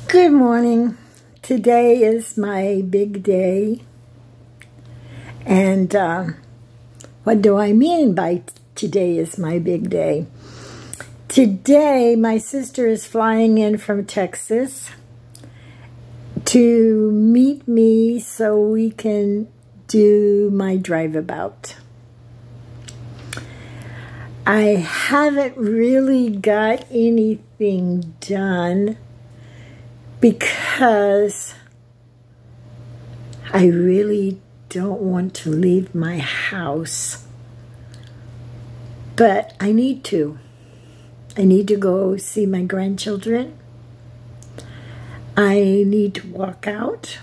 Good morning. Today is my big day. And what do I mean by today is my big day? Today, my sister is flying in from Texas to meet me so we can do my drive about. I haven't really got anything done because I really don't want to leave my house. But I need to. I need to go see my grandchildren. I need to walk out.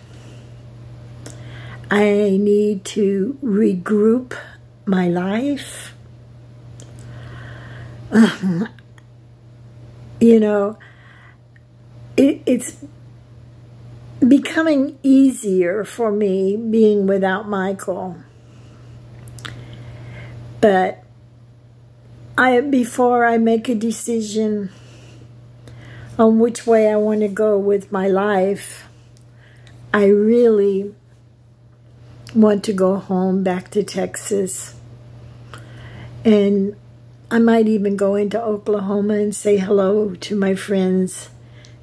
I need to regroup my life. You know, it's becoming easier for me being without Michael. But before I make a decision on which way I want to go with my life, I really want to go home back to Texas. And I might even go into Oklahoma and say hello to my friends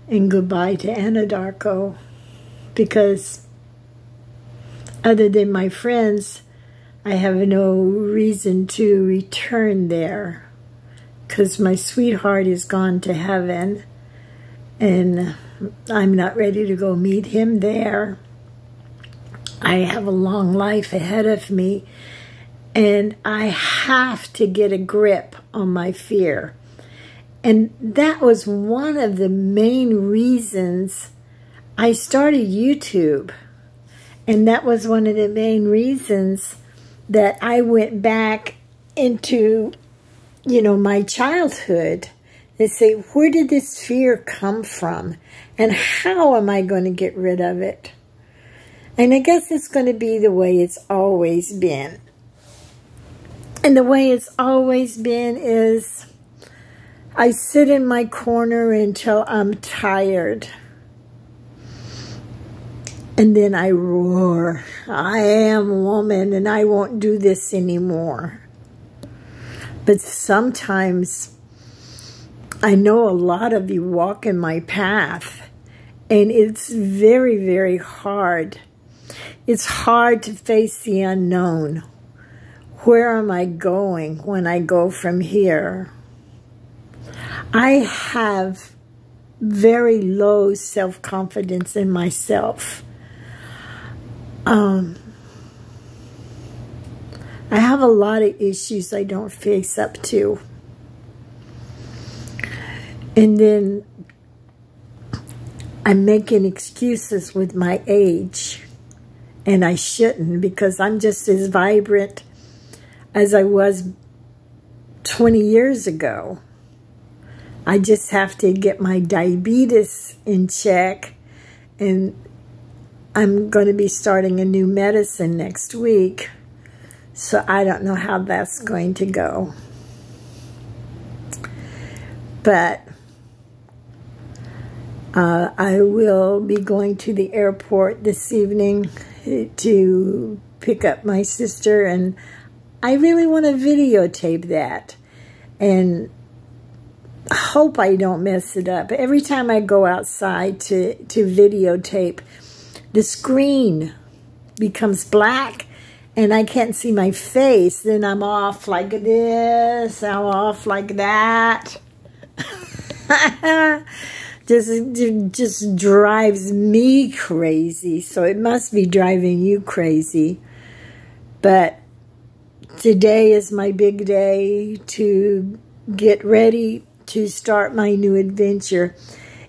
and goodbye to Anadarko, because other than my friends, I have no reason to return there, because my sweetheart is gone to heaven and I'm not ready to go meet him there. I have a long life ahead of me, and I have to get a grip on my fear. And that was one of the main reasons I started YouTube. And that was one of the main reasons that I went back into, my childhood and say, where did this fear come from? And how am I going to get rid of it? And I guess it's going to be the way it's always been. And the way it's always been is I sit in my corner until I'm tired. And then I roar. I am a woman and I won't do this anymore. But sometimes I know a lot of you walk in my path, and it's very, very hard. It's hard to face the unknown. Where am I going when I go from here? I have very low self-confidence in myself. I have a lot of issues I don't face up to. And then I'm making excuses with my age. And I shouldn't, because I'm just as vibrant as I was 20 years ago. I just have to get my diabetes in check, and I'm going to be starting a new medicine next week, so I don't know how that's going to go. But I will be going to the airport this evening to pick up my sister, and I really want to videotape that. And hope I don't mess it up. Every time I go outside to videotape, the screen becomes black and I can't see my face. Then I'm off like this, I'm off like that. just drives me crazy. So it must be driving you crazy. But today is my big day to get ready to start my new adventure.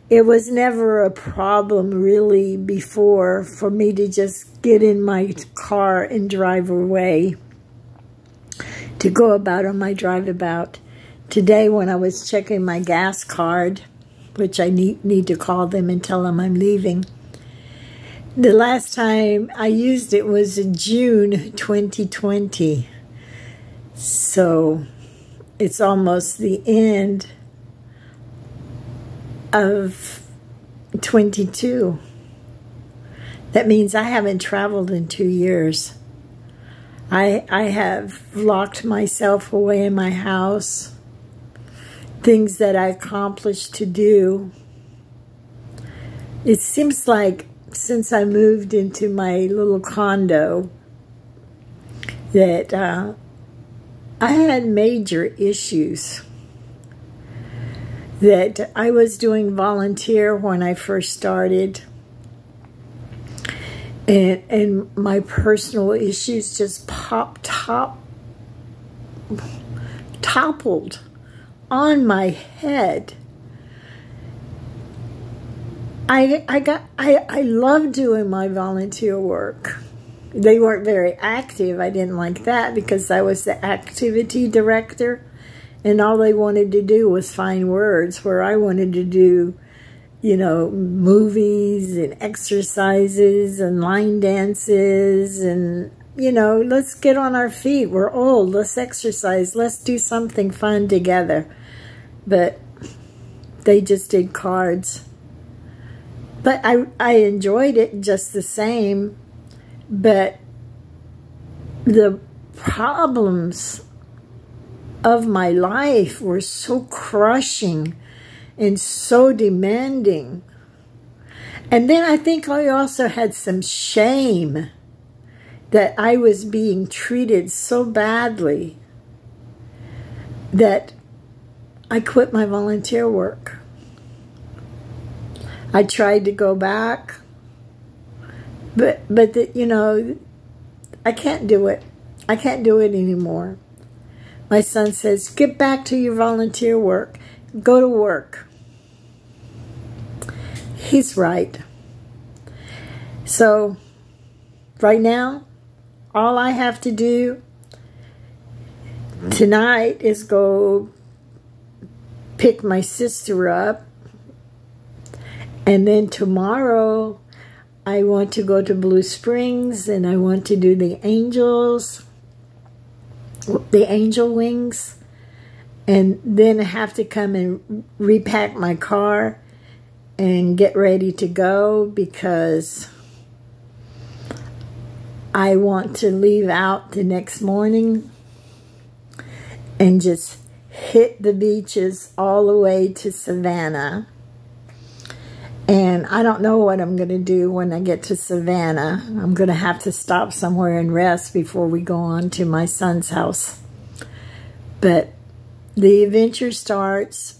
It was never a problem really before for me to just get in my car and drive away to go about on my drive about. Today when I was checking my gas card, which I need to call them and tell them I'm leaving, the last time I used it was in June 2020. So it's almost the end of 22. That means I haven't traveled in 2 years. I have locked myself away in my house. Things that I accomplished to do. It seems like since I moved into my little condo that I had major issues. That I was doing volunteer when I first started. And my personal issues just toppled on my head. I love doing my volunteer work. They weren't very active. I didn't like that because I was the activity director, and all they wanted to do was find words, where I wanted to do, you know, movies and exercises and line dances and, you know, let's get on our feet. We're old. Let's exercise. Let's do something fun together. But they just did cards. But I enjoyed it just the same. But the problems of my life were so crushing and so demanding. And then I think I also had some shame that I was being treated so badly that I quit my volunteer work. I tried to go back, but you know, I can't do it. I can't do it anymore. My son says, get back to your volunteer work. Go to work. He's right. So, right now, all I have to do tonight is go pick my sister up. And then tomorrow, I want to go to Blue Springs and I want to do the angel wings. And then I have to come and repack my car and get ready to go because I want to leave out the next morning and just hit the beaches all the way to Savannah. And I don't know what I'm going to do when I get to Savannah. I'm going to have to stop somewhere and rest before we go on to my son's house. But the adventure starts,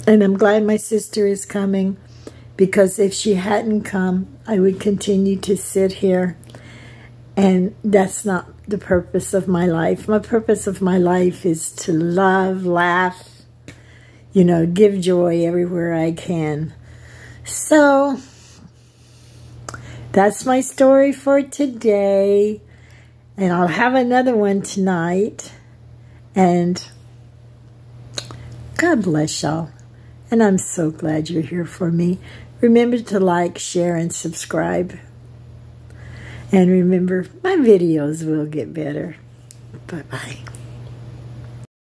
and I'm glad my sister is coming, because if she hadn't come, I would continue to sit here, and that's not the purpose of my life. My purpose of my life is to love, laugh, you know, give joy everywhere I can. So, that's my story for today, and I'll have another one tonight. And God bless y'all. And I'm so glad you're here for me. Remember to like, share, and subscribe. And remember, my videos will get better. Bye-bye.